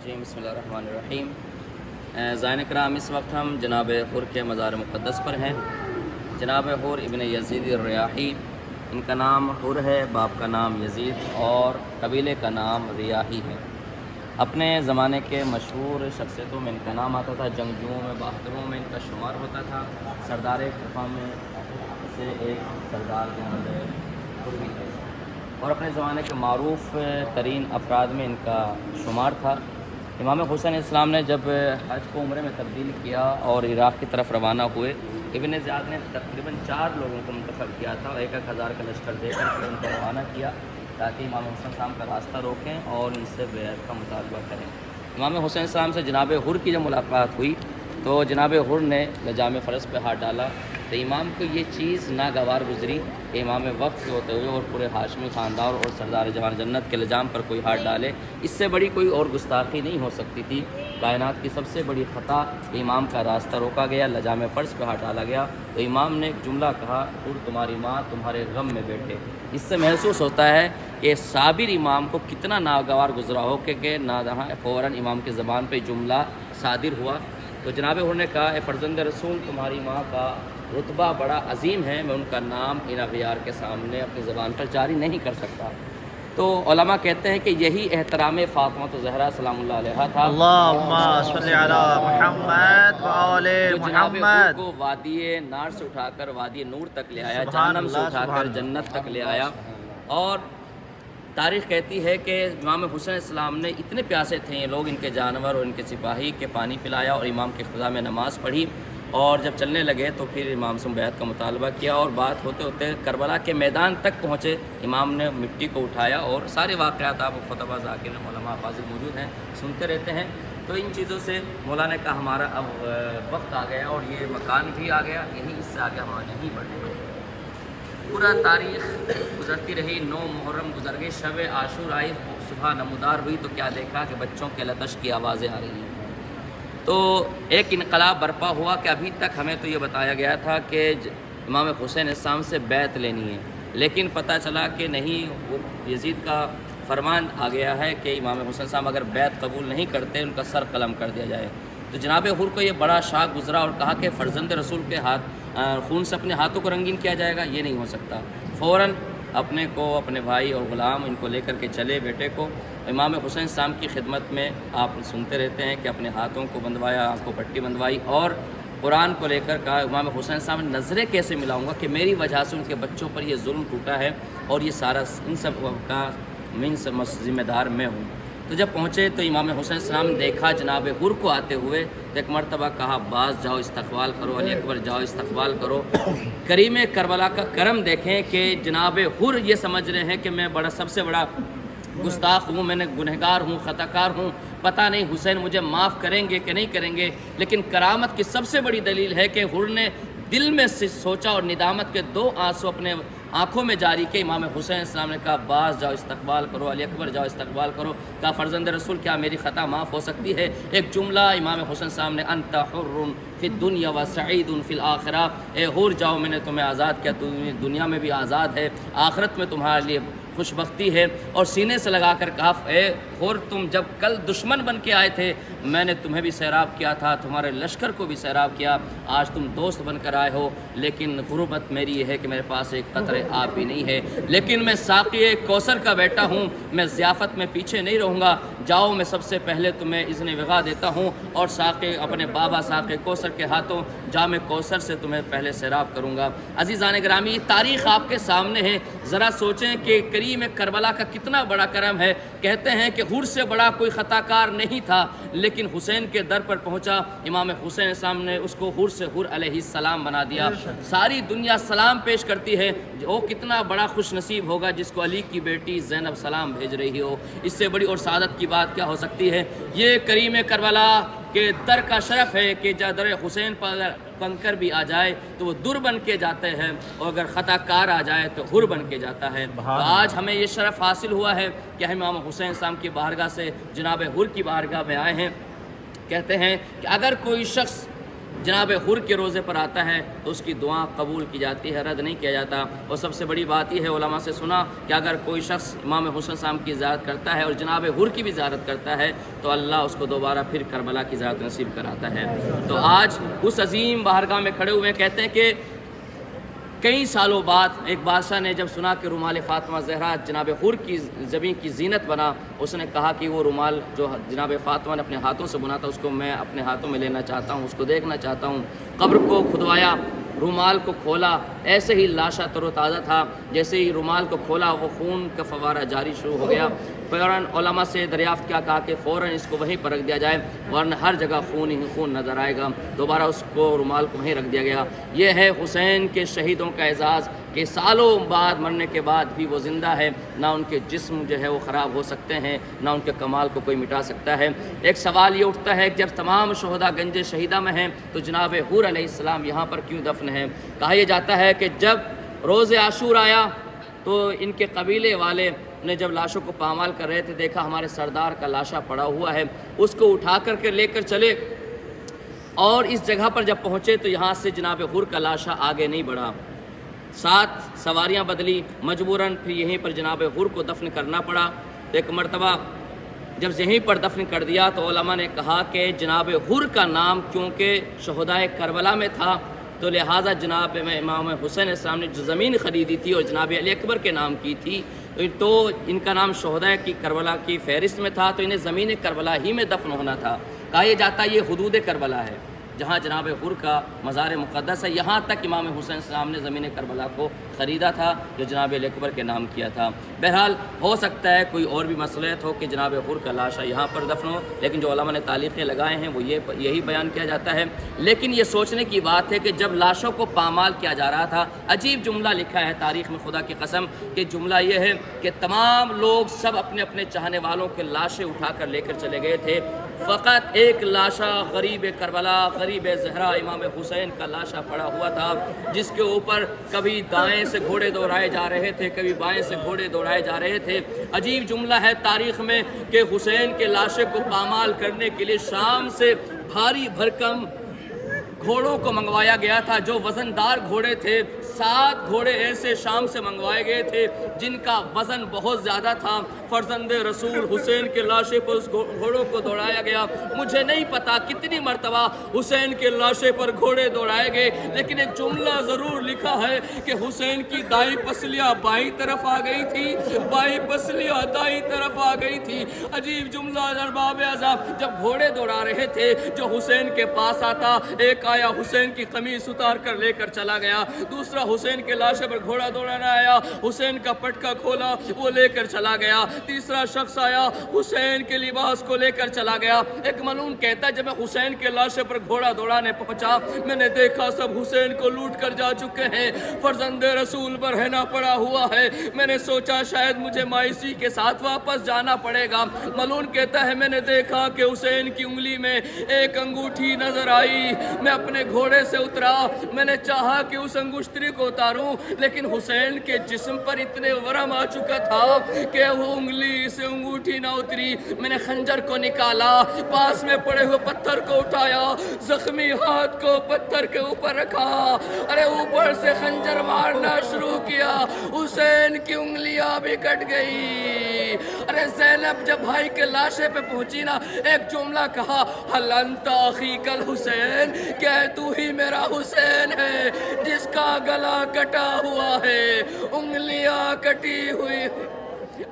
الرجیم بسم اللہ الرحمن الرحیم۔ زائرین کرام، اس وقت ہم جناب حر کے مزار مقدس پر ہیں۔ جناب حر ابن یزید الریاحی، ان کا نام حر ہے، باپ کا نام یزید اور قبیلے کا نام ریاحی ہے۔ اپنے زمانے کے مشہور شخصیتوں میں ان کا نام آتا تھا، جنگجوؤں میں، بہادروں میں ان کا شمار ہوتا تھا۔ سردار کوفہ میں سے ایک سردار جناب حر بھی تھے اور اپنے زمانے کے معروف ترین افراد میں ان کا شمار تھا۔ امام حسین اسلام نے جب حج کو عمرے میں تبدیل کیا اور عراق کی طرف روانہ ہوئے، ابن زیاد نے تقریباً 4 لوگوں کو منتخب کیا تھا اور 1000 کا لشکر دے کر کے ان کو روانہ کیا تاکہ امام حسین السلام کا راستہ روکیں اور ان سے بیعت کا مطالبہ کریں۔ امام حسین السلام سے جناب حر کی جب ملاقات ہوئی تو جناب حر نے لجام فرس پہ ہاتھ ڈالا تو امام کو یہ چیز ناگوار گزری کہ امام وقت ہوتے ہوئے اور پورے ہاشمی خاندان اور سردار جوان جنت کے لجام پر کوئی ہاتھ ڈالے، اس سے بڑی کوئی اور گستاخی نہیں ہو سکتی تھی۔ کائنات کی سب سے بڑی خطا کہ امام کا راستہ روکا گیا، لجام فرض پہ ہاتھ ڈالا گیا۔ تو امام نے ایک جملہ کہا، حر تمہاری ماں تمہارے غم میں بیٹھے۔ اس سے محسوس ہوتا ہے کہ صابر امام کو کتنا ناگوار گزرا ہو کہ ناگہاں فوراً امام کی زبان پہ جملہ صادر ہوا۔ تو جناب حر نے کہا، اے فرزند رسول، تمہاری ماں کا رتبہ بڑا عظیم ہے، میں ان کا نام ان اغیار کے سامنے اپنی زبان پر جاری نہیں کر سکتا۔ تو علماء کہتے ہیں کہ یہی احترام فاطمہ زہرا سلام اللہ علیہا تھا، اللہم صلی علی محمد و آل جو جناب حر محمد۔ کو وادی نار سے اٹھا کر وادی نور تک لے آیا، سبحان جہنم سے اللہ، اٹھا سبحان کر اللہ۔ جنت تک لے آیا۔ اور تاریخ کہتی ہے کہ امام حسین السلام نے اتنے پیاسے تھے یہ لوگ، ان کے جانور اور ان کے سپاہی، کے پانی پلایا اور امام کے اقتداء میں نماز پڑھی اور جب چلنے لگے تو پھر امام سے بیعت کا مطالبہ کیا اور بات ہوتے ہوتے کربلا کے میدان تک پہنچے۔ امام نے مٹی کو اٹھایا اور سارے واقعات آپ خطبہ ذاکر علماء فاضل موجود ہیں، سنتے رہتے ہیں۔ تو ان چیزوں سے مولا نے کہا ہمارا اب وقت آ گیا اور یہ مکان بھی آ گیا، یہی اس سے آگے ہم نہیں بڑھیں گے۔ پورا تاریخ گزرتی رہی، 9 محرم گزر گئی، شب عاشور آئی، صبح نمودار ہوئی تو کیا دیکھا کہ بچوں کے لطش کی آوازیں آ رہی ہیں۔ تو ایک انقلاب برپا ہوا کہ ابھی تک ہمیں تو یہ بتایا گیا تھا کہ امام حسین السلام سے بیعت لینی ہے، لیکن پتہ چلا کہ نہیں، وہ یزید کا فرمان آ گیا ہے کہ امام حسین السلام اگر بیعت قبول نہیں کرتے ان کا سر قلم کر دیا جائے۔ تو جناب حر کو یہ بڑا شاک گزرا اور کہا کہ فرزند رسول کے خون سے اپنے ہاتھوں کو رنگین کیا جائے گا، یہ نہیں ہو سکتا۔ فوراً اپنے کو، اپنے بھائی اور غلام ان کو لے کر کے چلے بیٹے کو۔ امام حسین السلام کی خدمت میں آپ سنتے رہتے ہیں کہ اپنے ہاتھوں کو بندھوایا، آنکھ کو پٹی بندھوائی اور قرآن کو لے کر کہا، امام حسین السلام نے نظریں کیسے ملاؤں گا کہ میری وجہ سے ان کے بچوں پر یہ ظلم ٹوٹا ہے اور یہ سارا ان سب کا ذمہ دار میں ہوں۔ تو جب پہنچے تو امام حسین السلام نے دیکھا جناب حر کو آتے ہوئے تو ایک مرتبہ کہا، باز جاؤ استقبال کرو، علی اکبر جاؤ استقبال کرو۔ کریم کربلا کا کرم دیکھیں کہ جناب حر یہ سمجھ رہے ہیں کہ میں سب سے بڑا گستاخ ہوں، میں نے گنہگار ہوں، خطا کار ہوں، پتہ نہیں حسین مجھے معاف کریں گے کہ نہیں کریں گے۔ لیکن کرامت کی سب سے بڑی دلیل ہے کہ حر نے دل میں سے سوچا اور ندامت کے 2 آنسو اپنے آنکھوں میں جاری کے۔ امام حسین السلام نے کہا، باز جاؤ استقبال کرو، علی اکبر جاؤ استقبال کرو۔ کہا، فرزند رسول کیا میری خطا معاف ہو سکتی ہے؟ ایک جملہ امام حسین السلام نے، انت حر فی الدنیا و سعید فی الآخرہ، اے حر جاؤ، میں نے تمہیں آزاد کیا، تم دنیا میں بھی آزاد ہے، آخرت میں تمہارے لیے خوش بختی ہے۔ اور سینے سے لگا کر کہا، اے حر تم جب کل دشمن بن کے آئے تھے میں نے تمہیں بھی سیراب کیا تھا، تمہارے لشکر کو بھی سیراب کیا، آج تم دوست بن کر آئے ہو، لیکن غربت میری یہ ہے کہ میرے پاس ایک قطرے آب بھی نہیں ہے، لیکن میں ساقی کوثر کا بیٹا ہوں، میں ضیافت میں پیچھے نہیں رہوں گا۔ جاؤ، میں سب سے پہلے تمہیں اذن وغا دیتا ہوں اور ساقی اپنے بابا ساقی کوثر کے ہاتھوں جام کوثر سے تمہیں پہلے سیراب کروں گا۔ عزیزان گرامی، تاریخ آپ کے سامنے ہے، ذرا سوچیں کہ کریم کربلا کا کتنا بڑا کرم ہے۔ کہتے ہیں کہ حر سے بڑا کوئی خطا کار نہیں تھا، لیکن حسین کے در پر پہنچا، امام حسین السلام نے اس کو حر سے حر علیہ السلام بنا دیا۔ ساری دنیا سلام پیش کرتی ہے، وہ کتنا بڑا خوش نصیب ہوگا جس کو علی کی بیٹی زینب سلام بھیج رہی ہو۔ اس سے بڑی اور سعادت کی بات کیا ہو سکتی ہے؟ یہ کریم کربلا کے در کا شرف ہے کہ جب در حسین پر کنکر بھی آ جائے تو وہ در بن کے جاتے ہیں اور اگر خطا کار آ جائے تو حر بن کے جاتا ہے۔ تو آج ہمیں یہ شرف حاصل ہوا ہے کہ ہم امام حسین السلام کی بارگاہ سے جناب حر کی بارگاہ میں آئے ہیں۔ کہتے ہیں کہ اگر کوئی شخص جناب حر کے روزے پر آتا ہے تو اس کی دعا قبول کی جاتی ہے، رد نہیں کیا جاتا۔ اور سب سے بڑی بات یہ ہے، علماء سے سنا کہ اگر کوئی شخص امام حسین صاحب کی زیارت کرتا ہے اور جناب حر کی بھی زیارت کرتا ہے تو اللہ اس کو دوبارہ پھر کربلا کی زیارت نصیب کراتا ہے۔ تو آج اس عظیم بارگاہ میں کھڑے ہوئے کہتے ہیں کہ کئی سالوں بعد ایک بادشاہ نے جب سنا کہ رومال فاطمہ زہرا جناب حر کی زمین کی زینت بنا، اس نے کہا کہ وہ رومال جو جناب فاطمہ نے اپنے ہاتھوں سے بنا تھا اس کو میں اپنے ہاتھوں میں لینا چاہتا ہوں، اس کو دیکھنا چاہتا ہوں۔ قبر کو کھدوایا، رومال کو کھولا، ایسے ہی لاشا تر و تازہ تھا، جیسے ہی رومال کو کھولا وہ خون کا فوارہ جاری شروع ہو گیا۔ فوراً علماء سے دریافت کیا، کہا کہ فوراً اس کو وہیں پر رکھ دیا جائے ورنہ ہر جگہ خون ہی خون نظر آئے گا۔ دوبارہ اس کو رومال کو وہیں رکھ دیا گیا۔ یہ ہے حسین کے شہیدوں کا اعزاز کہ سالوں بعد مرنے کے بعد بھی وہ زندہ ہے، نہ ان کے جسم جو ہے وہ خراب ہو سکتے ہیں، نہ ان کے کمال کو کوئی مٹا سکتا ہے۔ ایک سوال یہ اٹھتا ہے کہ جب تمام شہداء گنج شہیدہ میں ہیں تو جناب حور علیہ السلام یہاں پر کیوں دفن ہیں؟ کہا یہ جاتا ہے کہ جب روز عاشور آیا تو ان کے قبیلے والے نے جب لاشوں کو پامال کر رہے تھے، دیکھا ہمارے سردار کا لاشا پڑا ہوا ہے، اس کو اٹھا کر کے لے کر چلے اور اس جگہ پر جب پہنچے تو یہاں سے جناب حر کا لاشا آگے نہیں بڑھا، 7 سواریاں بدلی، مجبوراً پھر یہیں پر جناب حر کو دفن کرنا پڑا۔ ایک مرتبہ جب یہیں پر دفن کر دیا تو علماء نے کہا کہ جناب حر کا نام کیونکہ شہدائے کربلا میں تھا تو لہٰذا جناب امام حسین السلام نے جو زمین خریدی تھی اور جناب علی اکبر کے نام کی تھی تو ان کا نام شہدائے کی کربلا کی فہرست میں تھا، تو انہیں زمین کربلا ہی میں دفن ہونا تھا۔ کہا یہ جاتا یہ حدود کربلا ہے جہاں جناب حر کا مزار مقدس ہے، یہاں تک امام حسین السلام نے زمین کربلا کو خریدا تھا جو جناب علی اکبر کے نام کیا تھا۔ بہرحال ہو سکتا ہے کوئی اور بھی مصلحت ہو کہ جناب حر کا لاشا یہاں پر دفن ہو، لیکن جو علماء نے تعلیقیں لگائے ہیں وہ یہی بیان کیا جاتا ہے۔ لیکن یہ سوچنے کی بات ہے کہ جب لاشوں کو پامال کیا جا رہا تھا، عجیب جملہ لکھا ہے تاریخ میں خدا کی قسم کہ جملہ یہ ہے کہ تمام لوگ سب اپنے اپنے چاہنے والوں کے لاشیں اٹھا کر لے کر چلے گئے تھے، فقط ایک لاشا غریب کربلا غریب زہرا امام حسین کا لاشا پڑا ہوا تھا، جس کے اوپر کبھی دائیں سے گھوڑے دوڑائے جا رہے تھے، کبھی بائیں سے گھوڑے دوڑائے جا رہے تھے۔ عجیب جملہ ہے تاریخ میں کہ حسین کے لاشے کو پامال کرنے کے لیے شام سے بھاری بھرکم گھوڑوں کو منگوایا گیا تھا، جو وزندار گھوڑے تھے۔ 7 گھوڑے ایسے شام سے منگوائے گئے تھے جن کا وزن بہت زیادہ تھا۔ فرزند رسول حسین کے لاشے پر اس گھوڑوں کو دوڑایا گیا۔ مجھے نہیں پتا کتنی مرتبہ حسین کے لاشے پر گھوڑے دوڑائے گئے، لیکن ایک جملہ ضرور لکھا ہے کہ حسین کی دائیں پسلیاں بائیں طرف آ گئی تھی، بائیں پسلیاں دائیں طرف آ گئی تھی۔ عجیب جملہ ارباب اعظم جب گھوڑے دوڑا رہے تھے جو حسین کے پاس آتا، ایک آیا حسین کی قمیص اتار کر لے کر چلا گیا، دوسرا حسین کے لاشے پر گھوڑا دوڑانا آیا، حسین کا پٹکا کھولا وہ لے کر چلا گیا، تیسرا شخص آیا حسین کے لباس کو لے کر چلا گیا۔ ایک ملعون کہتا ہے جب میں حسین کے لاشے پر گھوڑا دوڑانے پہنچا میں نے دیکھا سب حسین کو لوٹ کر جا چکے ہیں، فرزند رسول برہنہ پڑا ہوا ہے، میں نے سوچا شاید مجھے مایوسی کے ساتھ واپس جانا پڑے گا۔ ملعون کہتا ہے میں نے دیکھا کہ حسین کی انگلی میں ایک انگوٹھی نظر آئی، میں اپنے گھوڑے سے اترا، میں نے چاہا کہ اس انگشتری کو اتاروں لیکن حسین کے جسم پر اتنے ورم آ چکا تھا کہ وہ انگلی سے انگوٹھی نہ اتری۔ میں نے خنجر کو نکالا، پاس میں پڑے ہوئے پتھر کو اٹھایا، زخمی ہاتھ کو پتھر کے اوپر رکھا، ارے اوپر سے خنجر مارنا شروع کیا، حسین کی انگلیاں بھی کٹ گئی۔ ارے زینب جب بھائی کے لاشے پہ پہنچی نا، ایک جملہ کہا حل انت اخیک الحسین، کہ تو ہی میرا حسین ہے جس کا گلا کٹا ہوا ہے، انگلیاں کٹی ہوئی۔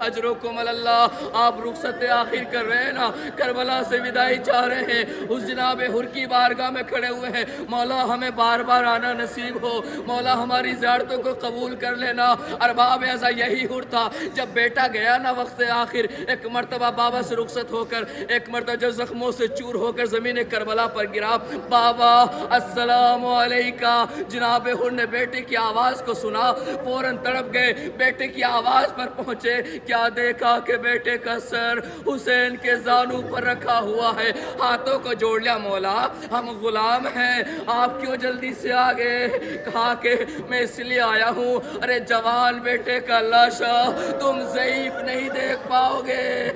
اجرکم اللہ، آپ رخصت آخر کر رہے ہیں نا، کربلا سے وداعی چاہ رہے ہیں، اس جناب حر کی بارگاہ میں کھڑے ہوئے ہیں، مولا ہمیں بار بار آنا نصیب ہو، مولا ہماری زیارتوں کو قبول کر لینا۔ ارباب ایسا یہی حر تھا جب بیٹا گیا نا وقت آخر، ایک مرتبہ بابا سے رخصت ہو کر، ایک مرتبہ جو زخموں سے چور ہو کر زمین کربلا پر گرا، بابا السلام علیکہ، جناب حر نے بیٹے کی آواز کو سنا، فوراً تڑپ گئے، بیٹے کی آواز پر پہنچے، کیا دیکھا کہ بیٹے کا سر حسین کے زانو پر رکھا ہوا ہے، ہاتھوں کو جوڑ لیا، مولا ہم غلام ہیں، آپ کیوں جلدی سے آ گئے؟ کہا کہ میں اس لیے آیا ہوں، ارے جوان بیٹے کا لاشا تم ضعیف نہیں دیکھ پاؤ گے،